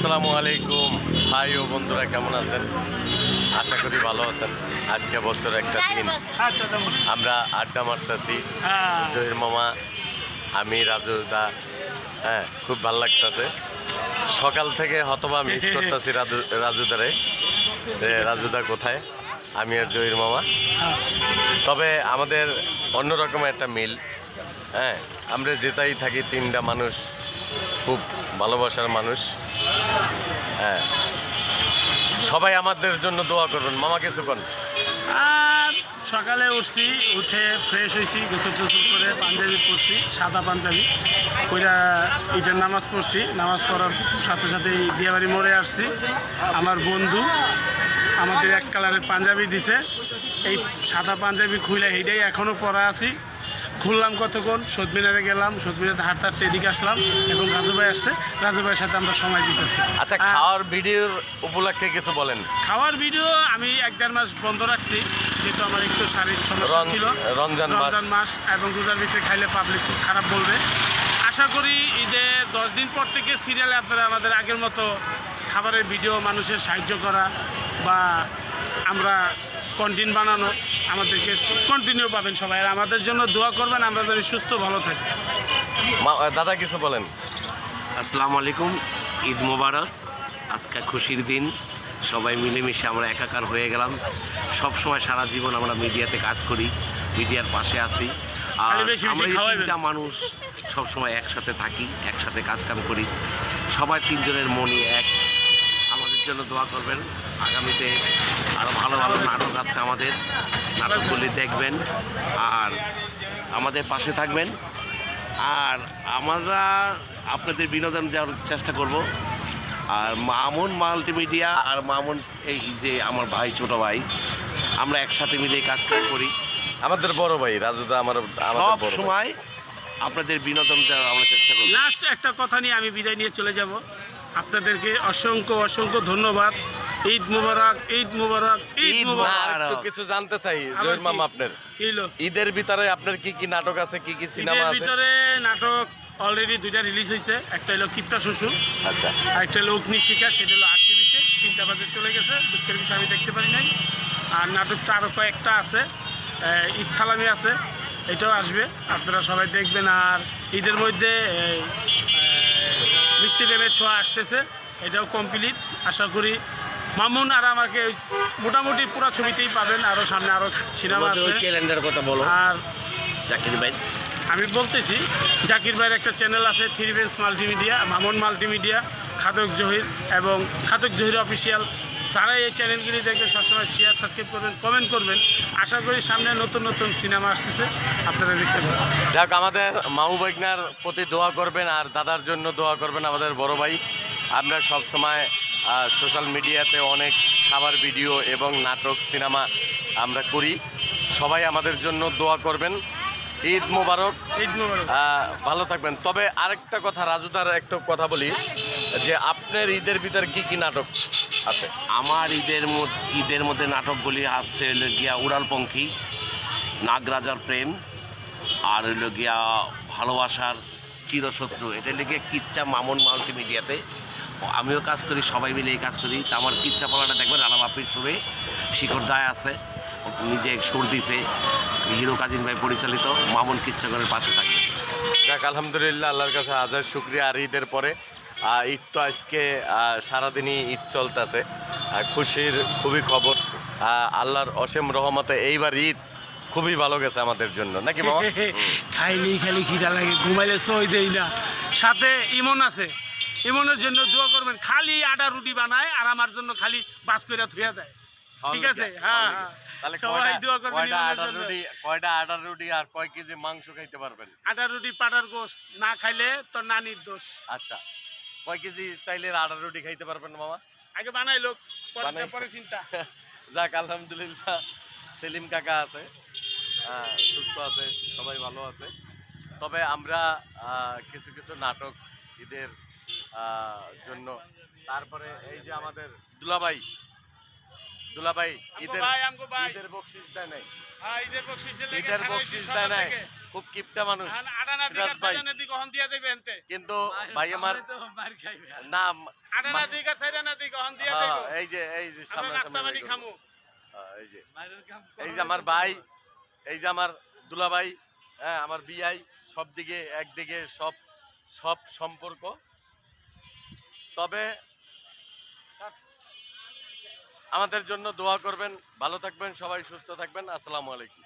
আসসালামু আলাইকুম ভাই ও বন্ধুরা, কেমন আছেন? আশা করি ভালো আছেন। আজকে বছর একটা দিন আমরা আড্ডা মারতেছি, জহির মামা, আমি, রাজু দা। হ্যাঁ, খুব ভালো লাগতেছে। সকাল থেকে হতবা মিস করতেছি রাজুদারে। রাজুদা কোথায়, আমি আর জহির মামা। তবে আমাদের অন্যরকম একটা মিল। হ্যাঁ, আমরা যেটাই থাকি তিনটা মানুষ খুব ভালোবাসার মানুষ। হ্যাঁ, সবাই আমাদের জন্য দোয়া করবেন। মামা কিছুক্ষণ আর সকালে উঠছি, উঠে ফ্রেশ হয়েছি, গোসল টোসল করে পাঞ্জাবি পরছি, সাদা পাঞ্জাবি কইরা ঈদের নামাজ পড়ছি। নামাজ পড়ার সাথে সাথে দিয়াবাড়ি মোড়ে আসছি। আমার বন্ধু আমাদের এক কালারের পাঞ্জাবি দিছে, এই সাদা পাঞ্জাবি খুলে এইটাই এখনও পরা আছি। খুললাম কতক্ষণ, শহীদ মিনারে গেলাম, শহীদ মিনারে হাঁটতে হাঁটতে এদিকে আসলাম। এখন রাজু ভাই আসছে, রাজু ভাইয়ের সাথে আমরা সময় দিতেছি। আচ্ছা, খাওয়ার ভিডিওর উপলক্ষে কিছু বলেন। খাওয়ার ভিডিও আমি 1-1.5 মাস বন্ধ রাখছি, যেহেতু আমার একটু শারীরিক সমস্যা ছিল। রমজান মাস এবং রোজার ভিতরে খাইলে পাবলিক খুব খারাপ বলবে। আশা করি ঈদে 10 দিন পর থেকে সিরিয়ালে আপনারা আমাদের আগের মতো খাবারের ভিডিও, মানুষের সাহায্য করা বা আমরা কন্টেন্ট বানানো, আমাদেরকে কন্টিনিউ পাবেন সবাই। আর আমাদের জন্য দোয়া করবেন, আমরা যেন সুস্থ ভালো থাকি। দাদা কিছু বলেন। আসসালামু আলাইকুম, ঈদ মোবারক। আজকে খুশির দিন, সবাই মিলেমিশে আমরা একাকার হয়ে গেলাম। সব সময় সারা জীবন আমরা মিডিয়াতে কাজ করি, মিডিয়ার পাশে আছি। আর আমরা তিনটা মানুষ সব সময় একসাথে থাকি, একসাথে কাজকাম করি। সবাই তিনজনের মনই এক। আমাদের জন্য দোয়া করবেন। আগামীতে আরও ভালো ভালো নাটক আছে আমাদের, নাটকগুলি দেখবেন আর আমাদের পাশে থাকবেন। আর আমরা আপনাদের বিনোদন দেওয়ার চেষ্টা করব। আর মামুন মাল্টিমিডিয়া আর মামুন, এই যে আমার ভাই, ছোট ভাই, আমরা একসাথে মিলে কাজ করি। আমাদের বড় ভাই রাজুদা সব সময় আপনাদের বিনোদন দেওয়ার আমরা চেষ্টা করব। লাস্ট একটা কথা নিয়ে আমি বিদায় নিয়ে চলে যাব। আপনাদেরকে অসংখ্য অসংখ্য ধন্যবাদ। ঈদ মুবারক, ঈদ মুবারক, ঈদ মুবারক। কিছু জানতে চাই জহির মামা, আপনার ঈদের ভিতরে আপনার কি কি নাটক আছে, কি কি সিনেমা আছে? ভিতরে নাটক অলরেডি 2টা রিলিজ হয়েছে। একটা হলো কিপ্টা শ্বশুর, আচ্ছা, আর একটা হলো অগ্নিশিখা, সেটা হলো 8 টিভিতে 3টা বাজে চলে গেছে। দুঃখের বিষয় আমি দেখতে পারি নাই। আর নাটকটা আরও কয়েকটা আছে, ঈদ সালামি আছে, এটাও আসবে, আপনারা সবাই দেখবেন। আর ঈদের মধ্যে মিষ্টি প্রেমের ছোঁয়া আসতেছে, এটাও কমপ্লিট। আশা করি মামুন আর আমাকে মোটামুটি পুরো ছবিতেই পাবেন। আরও সামনে আরও সিনেমা আছে। চ্যানেলের কথা বলো। আর জাকির ভাই, আমি বলতেছি, জাকির ভাইয়ের একটা চ্যানেল আছে, 3 বেঞ্চ মাল্টিমিডিয়া, মামুন মাল্টিমিডিয়া, খাদক জহির এবং খাদক জহির অফিসিয়াল। যারা এই চ্যানেলগুলি দেখবেন সবসময় শেয়ার, সাবস্ক্রাইব করবেন, কমেন্ট করবেন। আশা করি সামনে নতুন নতুন সিনেমা আসতেছে, আপনারা দেখতে পাবেন। যাক, আমাদের মামু বাইকনার প্রতি দোয়া করবেন আর দাদার জন্য দোয়া করবেন, আমাদের বড় ভাই। আমরা সব সময় সোশ্যাল মিডিয়াতে অনেক খাবার ভিডিও এবং নাটক, সিনেমা আমরা করি। সবাই আমাদের জন্য দোয়া করবেন। ঈদ মোবারক, ঈদ মোবারক। ভালো থাকবেন। তবে আরেকটা কথা, রাজুদার একটা কথা বলি, যে আপনার ঈদের ভিতরে কি কি নাটক আছে? আমার ঈদের মধ্যে নাটকগুলি আছে হইল গিয়া উড়ালপঙ্খী, নাগরাজার প্রেম, আর হইল গিয়া ভালোবাসার চিরশত্রু। এটা হইল গিয়া কিচ্ছা মামুন মাল্টিমিডিয়াতে। আমিও কাজ করি, সবাই মিলে এই কাজ করি। তা আমার কিচ্ছা পালাটা দেখবেন রানা বাপির সুরে, শিখর দায় আছে, নিজে সুর দিছে, হিরো কাজিন ভাই পরিচালিত। মামুন কিচ্ছাগরের পাশে থাকে। যাক, আলহামদুলিল্লাহ, আল্লাহর কাছে হাজার শুকরিয়া। আর ঈদের পরে ঈদ তো আজকে সারাদিনই ঈদ চলতেছে। খুশির খুবই খবর, আল্লাহর অসীম রহমতে এইবার ঈদ খুবই ভালো গেছে আমাদের জন্য, নাকি মামা? খাইলেই খালি খিদা লাগে, ঘুমাইলে সই দেই না। সাথে ইমন আছে, ইমনের জন্য দোয়া করবেন। খালি আটা রুটি বানায় আর আমার জন্য খালি বাস করে ধুয়ে দেয়। ঠিক আছে? হ্যাঁ, সবাই দোয়া করবেন। কয়টা আটার রুটি আর কয় কেজি মাংস খাইতে পারবেন? আটা রুটি, পাটার গোশ না খাইলে তোর নানির দোষ। আচ্ছা, কয় কেজি চাইলে আটার রুটি খাইতে পারবেন মামা? আগে বানাই লোক, পরে চিন্তা। যাক, আলহামদুলিল্লাহ, সেলিম কাকা আছে, সুস্থ আছে, সবাই ভালো আছে। তবে আমরা কিছু কিছু নাটক ঈদের জন্য, তারপরে এই যে আমাদের দুলাভাই, দুলাভাই ঈদের আমগো ভাই ঈদের বকশিস দেয় নাই, ঈদের বকশিসের লেগে ঈদের বকশিস দেয় নাই, খুব কিপটা মানুষ আটানা সিরাজ ভাই। দিকে কখন দিয়া যাইবে এনতে কিন্তু ভাই আমার নাম আটানা দিকে সাইরানা দিকে কখন দিয়া হ্যাঁ, যাইবো এই যে আমরা সামনে নাস্তা পানি খামু এই যে আমার ভাই, এই যে আমার দুলাভাই, হ্যাঁ আমার বিয়াই, সব দিকে একদিকে সব সম্পর্ক। তবে আমাদের জন্য দোয়া করবেন, ভালো থাকবেন সবাই, সুস্থ থাকবেন। আসসালামু আলাইকুম।